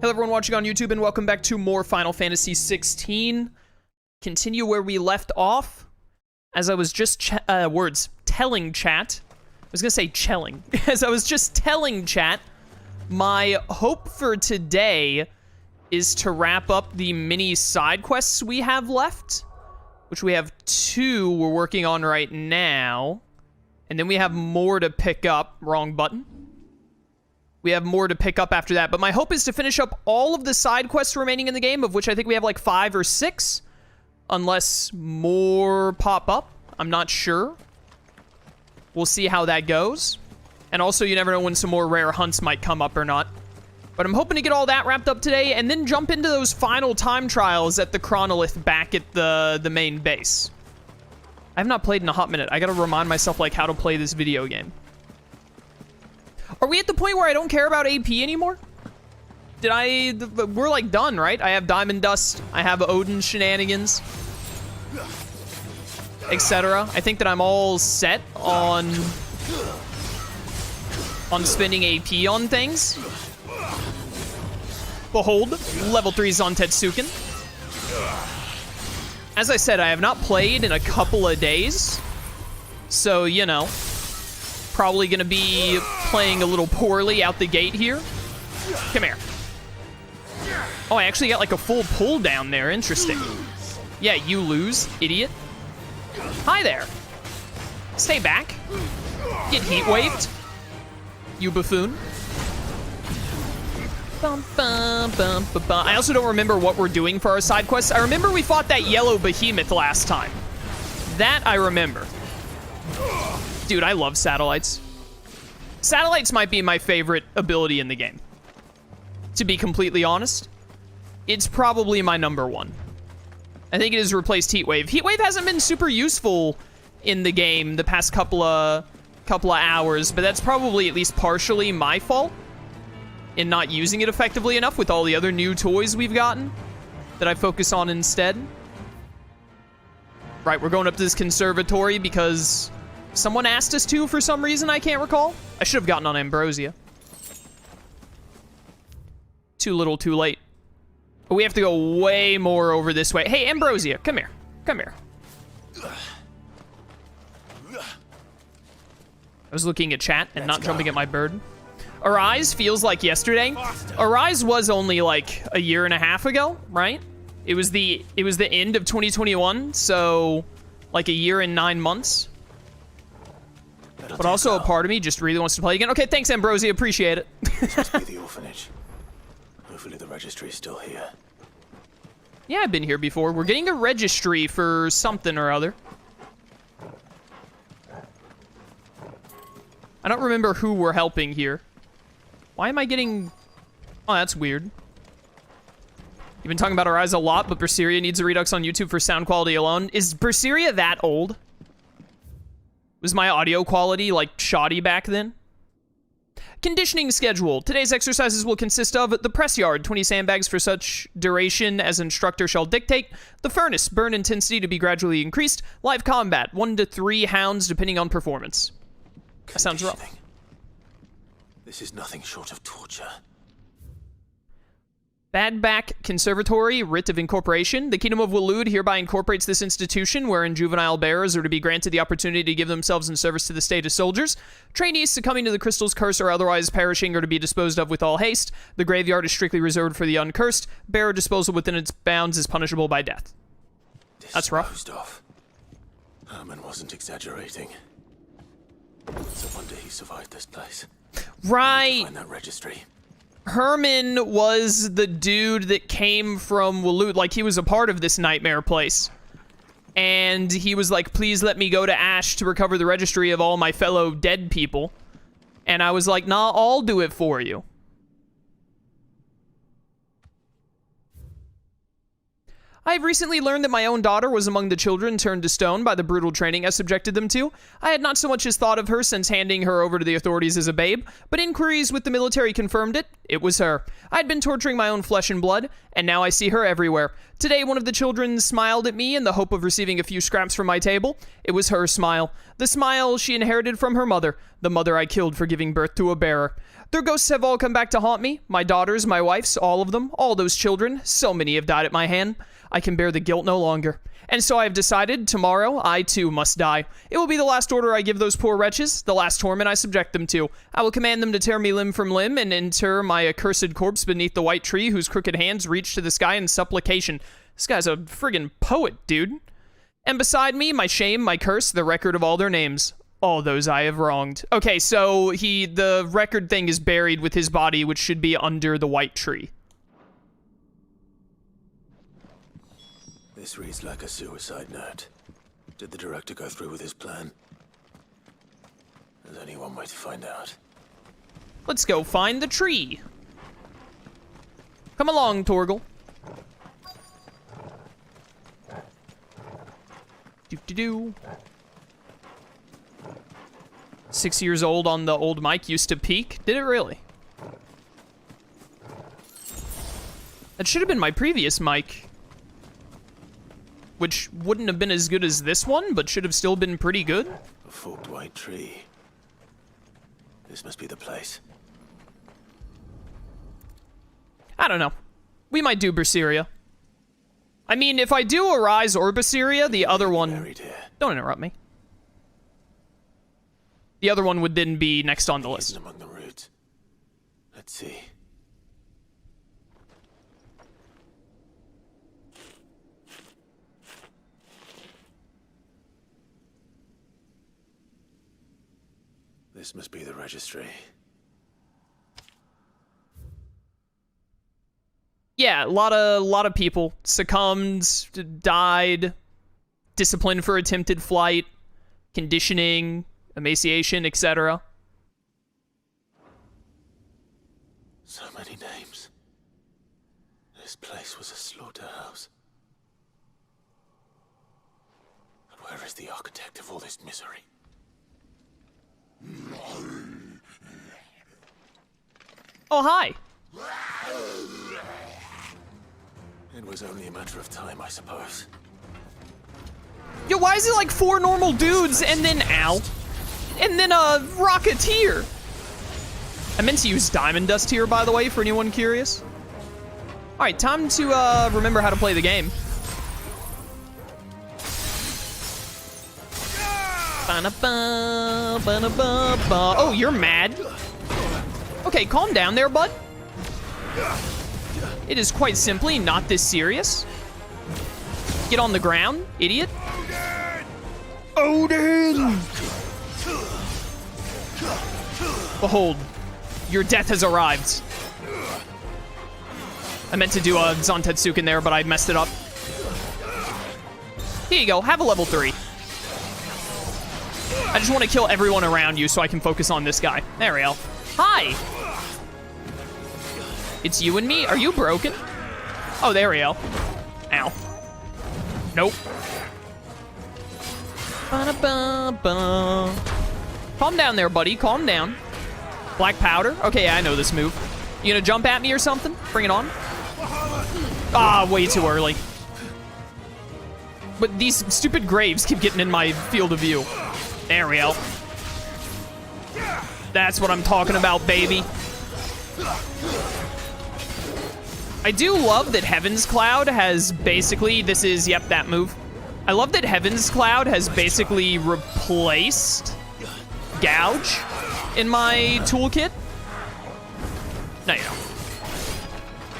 Hello everyone watching on YouTube and welcome back to more Final Fantasy XVI. Continue where we left off. As I was just telling chat. I was gonna say chelling. As I was just telling chat, my hope for today is to wrap up the mini side quests we have left, which we have 2 we're working on right now. And then we have more to pick up. Wrong button. We have more to pick up after that, but my hope is to finish up all of the side quests remaining in the game, of which I think we have like 5 or 6, unless more pop up. I'm not sure. We'll see how that goes. And also, you never know when some more rare hunts might come up or not. But I'm hoping to get all that wrapped up today, and then jump into those final time trials at the chronolith back at the main base. I have not played in a hot minute. I gotta remind myself like how to play this video game. Are we at the point where I don't care about AP anymore? We're like done, right? I have Diamond Dust, I have Odin shenanigans, etc. I think that I'm all set on spending AP on things. Behold, level 3 Zantetsuken. As I said, I have not played in a couple of days, so, you know, probably gonna be playing a little poorly out the gate here. Come here. Oh, I actually got like a full pull down there. Interesting. Yeah, you lose, idiot. Hi there. Stay back. Get heat waved, you buffoon. Bum, bum, bum, bum, bum. I also don't remember what we're doing for our side quests. I remember we fought that yellow behemoth last time. That I remember. Dude, I love satellites. Satellites might be my favorite ability in the game. To be completely honest, it's probably my #1. I think it has replaced Heatwave. Heatwave hasn't been super useful in the game the past couple of hours, but that's probably at least partially my fault in not using it effectively enough with all the other new toys we've gotten that I focus on instead. Right, we're going up to this conservatory because someone asked us to for some reason I can't recall. I should have gotten on Ambrosia. Too little, too late. But we have to go way more over this way. Hey, Ambrosia, come here. Come here. I was looking at chat and not jumping at my bird. Arise feels like yesterday. Arise was only like a year and a half ago, right? It was the end of 2021, so like a year and 9 months. But also a part of me just really wants to play again. Okay, thanks, Ambrosia. Appreciate it. This must be the orphanage. Hopefully the registry is still here. Yeah, I've been here before. We're getting a registry for something or other. I don't remember who we're helping here. Why am I getting... Oh, that's weird. You've been talking about Arise a lot, but Berseria needs a redux on YouTube for sound quality alone. Is Berseria that old? Was my audio quality, like, shoddy back then? Conditioning schedule. Today's exercises will consist of the press yard, 20 sandbags for such duration as instructor shall dictate. The furnace, burn intensity to be gradually increased. Live combat, 1 to 3 hounds depending on performance. That sounds rough. This is nothing short of torture. Badback Conservatory, Writ of Incorporation. The Kingdom of Waloed hereby incorporates this institution wherein juvenile bearers are to be granted the opportunity to give themselves in service to the state as soldiers. Trainees succumbing to the crystal's curse or otherwise perishing are to be disposed of with all haste. The graveyard is strictly reserved for the uncursed. Bearer disposal within its bounds is punishable by death. That's rough. Off. Herman wasn't exaggerating. It's a wonder he survived this place. Right. Find that registry. Herman was the dude that came from Waloed, like he was a part of this nightmare place. And he was like, please let me go to Ash to recover the registry of all my fellow dead people. And I was like, nah, I'll do it for you. I have recently learned that my own daughter was among the children turned to stone by the brutal training I subjected them to. I had not so much as thought of her since handing her over to the authorities as a babe, but inquiries with the military confirmed it. It was her. I had been torturing my own flesh and blood, and now I see her everywhere. Today, one of the children smiled at me in the hope of receiving a few scraps from my table. It was her smile. The smile she inherited from her mother, the mother I killed for giving birth to a bearer. Their ghosts have all come back to haunt me. My daughters, my wife's, all of them, all those children. So many have died at my hand. I can bear the guilt no longer. And so I have decided, tomorrow, I too must die. It will be the last order I give those poor wretches, the last torment I subject them to. I will command them to tear me limb from limb and inter my accursed corpse beneath the white tree whose crooked hands reach to the sky in supplication. This guy's a friggin' poet, dude. And beside me, my shame, my curse, the record of all their names. All those I have wronged. Okay, so the record thing is buried with his body, which should be under the white tree. This reads like a suicide note. Did the director go through with his plan? There's only one way to find out. Let's go find the tree. Come along, Torgal. Do-do-do. 6 years old on the old mic used to peak. Did it really? That should have been my previous mic. Which wouldn't have been as good as this one, but should have still been pretty good. A forked white tree. This must be the place. I don't know. We might do Berseria. I mean, if I do Arise or Berseria, the other one... Buried here. Don't interrupt me. The other one would then be next on the list. Hidden among the roots. Let's see. This must be the registry. Yeah, a lot of people succumbed, died, disciplined for attempted flight, conditioning, emaciation, etc. So many names. This place was a slaughterhouse. But where is the architect of all this misery? Oh, hi. It was only a matter of time, I suppose. Yo, why is it like 4 normal dudes and then ow? And then a Rocketeer. I meant to use Diamond Dust here, by the way, for anyone curious. Alright, time to remember how to play the game. Ba-na-ba, ba-na-ba-ba. Oh, you're mad. Okay, calm down there, bud. It is quite simply not this serious. Get on the ground, idiot. Odin! Behold, your death has arrived. I meant to do a Zantetsuken there, but I messed it up. Here you go, have a level 3. I just want to kill everyone around you so I can focus on this guy. There we go. Hi! It's you and me? Are you broken? Oh, there we go. Ow. Nope. Ba-da-ba-ba. Calm down there, buddy. Calm down. Black powder? Okay, yeah, I know this move. You gonna jump at me or something? Bring it on. Ah, way too early. But these stupid graves keep getting in my field of view. There we go. That's what I'm talking about, baby. I do love that Heaven's Cloud has basically, yep, that move. I love that Heaven's Cloud has basically replaced Gouge in my toolkit. No, you don't.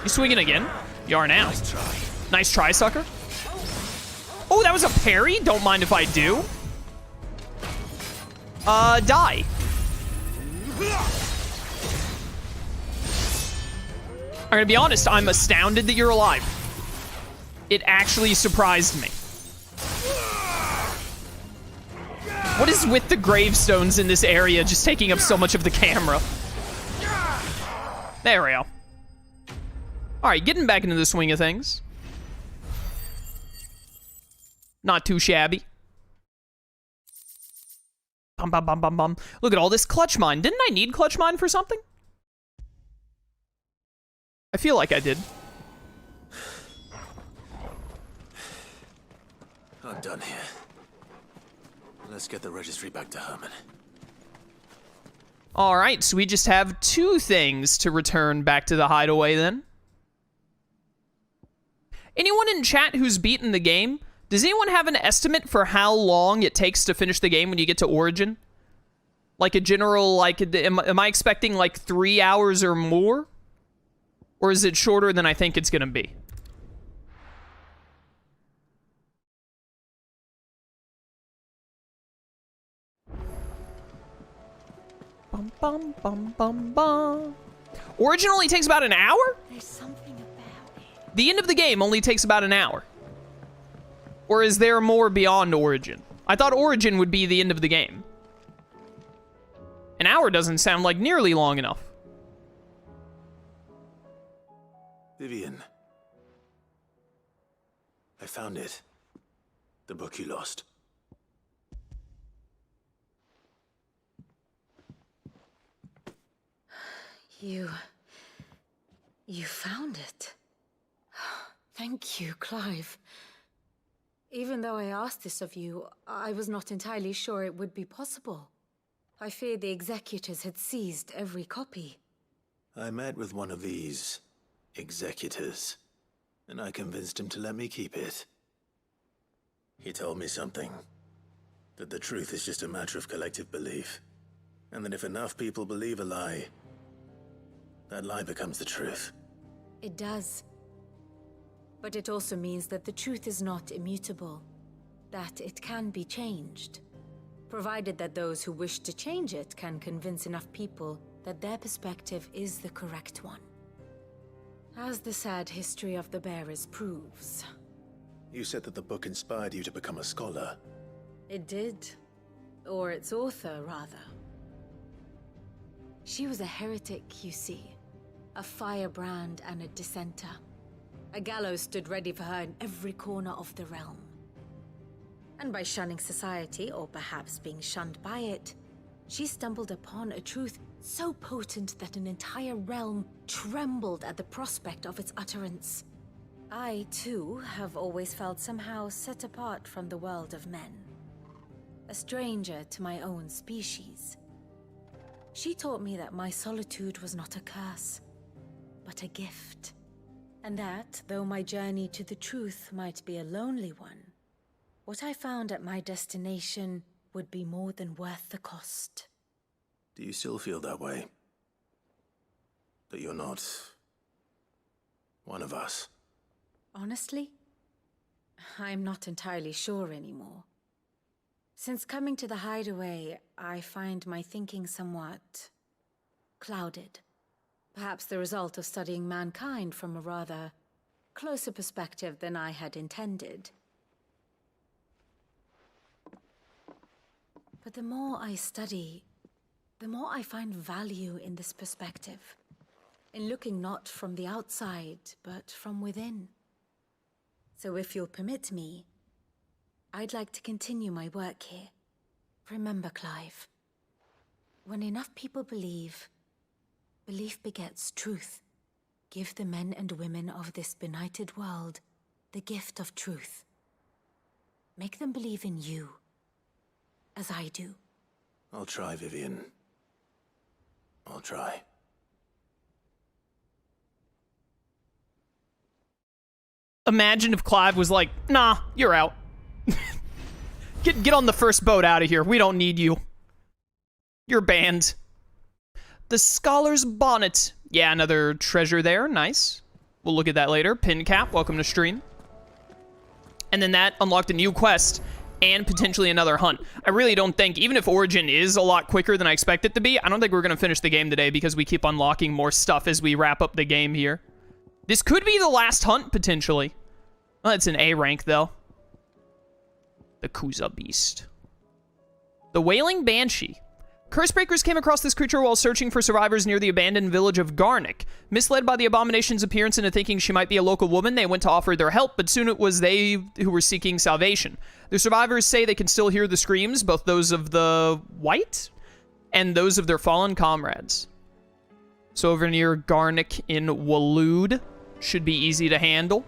You swinging again? You are now. Nice try. Nice try, sucker. Oh, that was a parry? Don't mind if I do. Die. I'm gonna be honest, I'm astounded that you're alive. It actually surprised me. What is with the gravestones in this area just taking up so much of the camera? There we go. Alright, getting back into the swing of things. Not too shabby. Bum, bum, bum, bum, bum. Look at all this clutch mine. Didn't I need clutch mine for something? I feel like I did. I'm done here. Let's get the registry back to Herman. All right, so we just have 2 things to return back to the hideaway then. Anyone in chat who's beaten the game, does anyone have an estimate for how long it takes to finish the game when you get to Origin? Like a general, like, am I expecting like 3 hours or more? Or is it shorter than I think it's gonna be? Bum, bum, bum, bum, bum. Origin only takes about an hour? There's something about it. The end of the game only takes about an hour. Or is there more beyond Origin? I thought Origin would be the end of the game. An hour doesn't sound like nearly long enough. Vivian. I found it. The book you lost. You found it. Thank you, Clive. Even though I asked this of you, I was not entirely sure it would be possible. I feared the executors had seized every copy. I met with one of these executors, and I convinced him to let me keep it. He told me something. That the truth is just a matter of collective belief. And that if enough people believe a lie, that lie becomes the truth. It does. But it also means that the truth is not immutable. That it can be changed. Provided that those who wish to change it can convince enough people that their perspective is the correct one. As the sad history of the bearers proves. You said that the book inspired you to become a scholar. It did. Or its author, rather. She was a heretic, you see. A firebrand and a dissenter. A gallows stood ready for her in every corner of the realm. And by shunning society, or perhaps being shunned by it, she stumbled upon a truth so potent that an entire realm trembled at the prospect of its utterance. I, too, have always felt somehow set apart from the world of men. A stranger to my own species. She taught me that my solitude was not a curse, but a gift. And that, though my journey to the truth might be a lonely one, what I found at my destination would be more than worth the cost. Do you still feel that way? That you're not one of us? Honestly, I'm not entirely sure anymore. Since coming to the hideaway, I find my thinking somewhat clouded. Perhaps the result of studying mankind from a rather closer perspective than I had intended. But the more I study, the more I find value in this perspective. In looking not from the outside, but from within. So if you'll permit me, I'd like to continue my work here. Remember, Clive, when enough people believe, belief begets truth. Give the men and women of this benighted world the gift of truth. Make them believe in you, as I do. I'll try, Vivian. I'll try. Imagine if Clive was like, nah, you're out. Get on the first boat out of here. We don't need you. You're banned. The Scholar's Bonnet. Yeah, another treasure there. Nice. We'll look at that later. Pin cap, welcome to stream. And then that unlocked a new quest and potentially another hunt. I really don't think, even if Origin is a lot quicker than I expect it to be, I don't think we're going to finish the game today because we keep unlocking more stuff as we wrap up the game here. This could be the last hunt, potentially. Well, it's an A rank, though. The Kuza Beast. The Wailing Banshee. Cursebreakers came across this creature while searching for survivors near the abandoned village of Garnick. Misled by the abomination's appearance into thinking she might be a local woman, they went to offer their help, but soon it was they who were seeking salvation. The survivors say they can still hear the screams, both those of the white and those of their fallen comrades. So over near Garnick in Waloed. Should be easy to handle.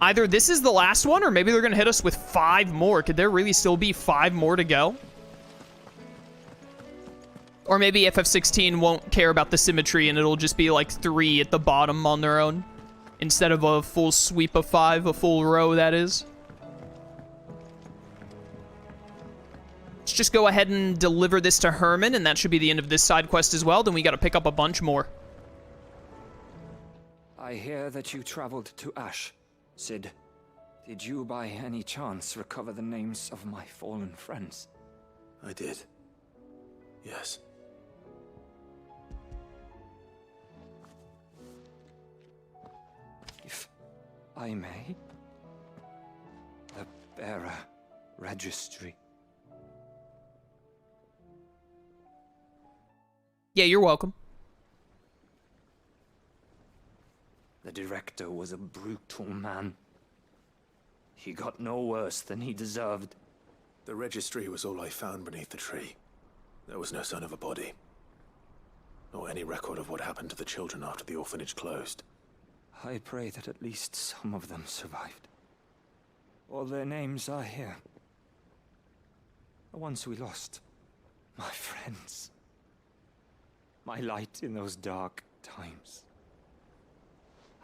Either this is the last one, or maybe they're going to hit us with 5 more. Could there really still be 5 more to go? Or maybe FF16 won't care about the symmetry and it'll just be like 3 at the bottom on their own. Instead of a full sweep of 5, a full row, that is. Let's just go ahead and deliver this to Herman, and that should be the end of this side quest as well. Then we gotta pick up a bunch more. I hear that you traveled to Ash, Sid. Did you by any chance recover the names of my fallen friends? I did. Yes. If I may, the bearer registry. Yeah, you're welcome. The director was a brutal man. He got no worse than he deserved. The registry was all I found beneath the tree. There was no sign of a body. Or any record of what happened to the children after the orphanage closed. I pray that at least some of them survived. All their names are here. The ones we lost. My friends. My light in those dark times.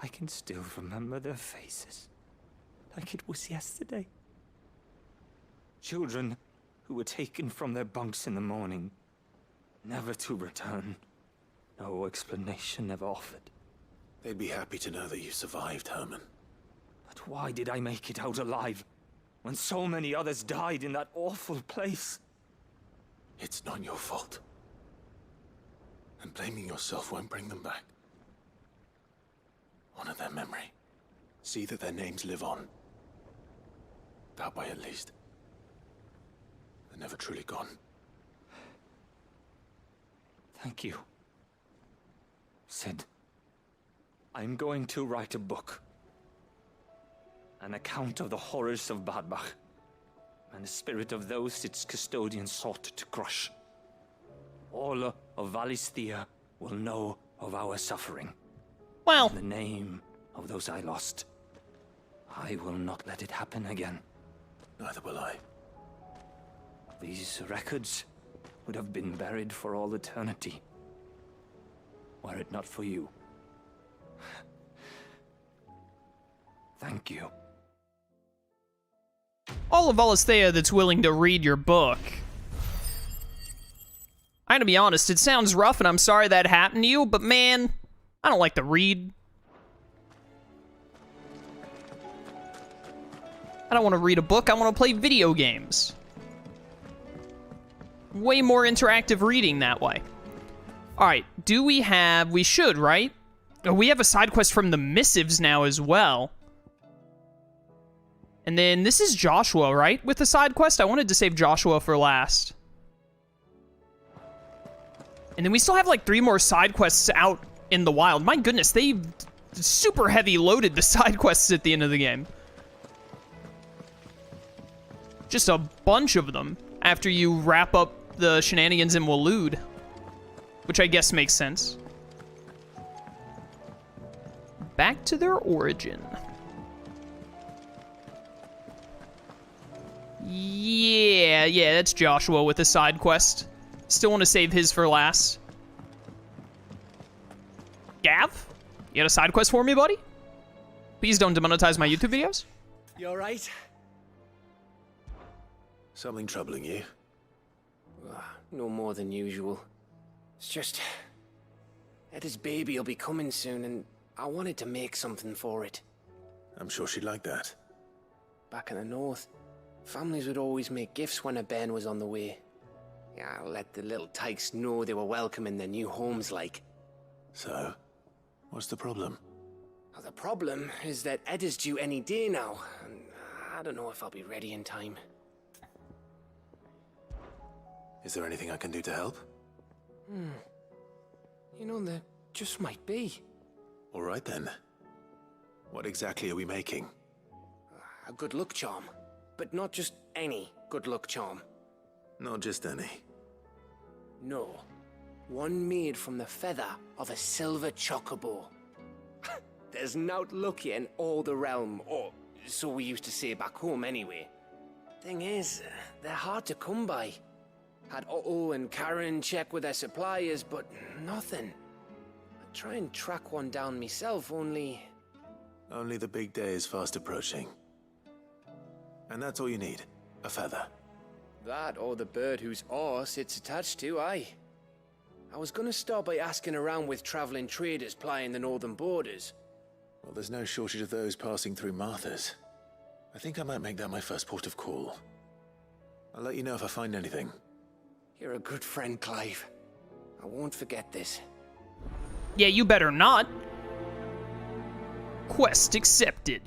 I can still remember their faces. Like it was yesterday. Children who were taken from their bunks in the morning, never to return. No explanation ever offered. They'd be happy to know that you survived, Herman. But why did I make it out alive, when so many others died in that awful place? It's not your fault. And blaming yourself won't bring them back. Honor their memory. See that their names live on. That way, at least. They're never truly gone. Thank you, Sid. I'm going to write a book. An account of the horrors of Badbach, and the spirit of those its custodians sought to crush. All of Valisthea will know of our suffering. Well, In the name of those I lost, I will not let it happen again. Neither will I. These records would have been buried for all eternity, were it not for you. Thank you. all of Valisthea that's willing to read your book. I'm gonna be honest, it sounds rough and I'm sorry that happened to you, but man, I don't like to read. I don't want to read a book, I want to play video games. Way more interactive reading that way. Alright, do we have... we should, right? Oh, we have a side quest from the Missives now as well. And then this is Joshua, right? With the side quest? I wanted to save Joshua for last. And then we still have like 3 more side quests out in the wild. My goodness, they super heavy loaded the side quests at the end of the game. Just a bunch of them after you wrap up the shenanigans in Waloed. Which I guess makes sense. Back to their origin. Yeah, that's Joshua with a side quest. Still want to save his for last. Gav? You got a side quest for me, buddy? Please don't demonetize my YouTube videos. You alright? Something troubling you? No more than usual. It's just... Eda's baby will be coming soon, and I wanted to make something for it. I'm sure she'd like that. Back in the north, families would always make gifts when a bairn was on the way. Yeah, I'll let the little tykes know they were welcome in their new homes, like. So, what's the problem? Well, the problem is that Eda's due any day now, and I don't know if I'll be ready in time. Is there anything I can do to help? You know, there just might be. All right then. What exactly are we making? A good luck charm. But not just any good luck charm. Not just any. No. One made from the feather of a silver chocobo. There's naught lucky in all the realm, or so we used to say back home anyway. Thing is, they're hard to come by. Had Otto and Karen check with their suppliers, but nothing. I'd try and track one down myself, only... Only the big day is fast approaching. And that's all you need, a feather. That or the bird whose horse it's attached to, aye. I was gonna start by asking around with traveling traders plying the northern borders. Well, there's no shortage of those passing through Martha's. I think I might make that my first port of call. I'll let you know if I find anything. You're a good friend, Clive. I won't forget this. Yeah, you better not. Quest accepted.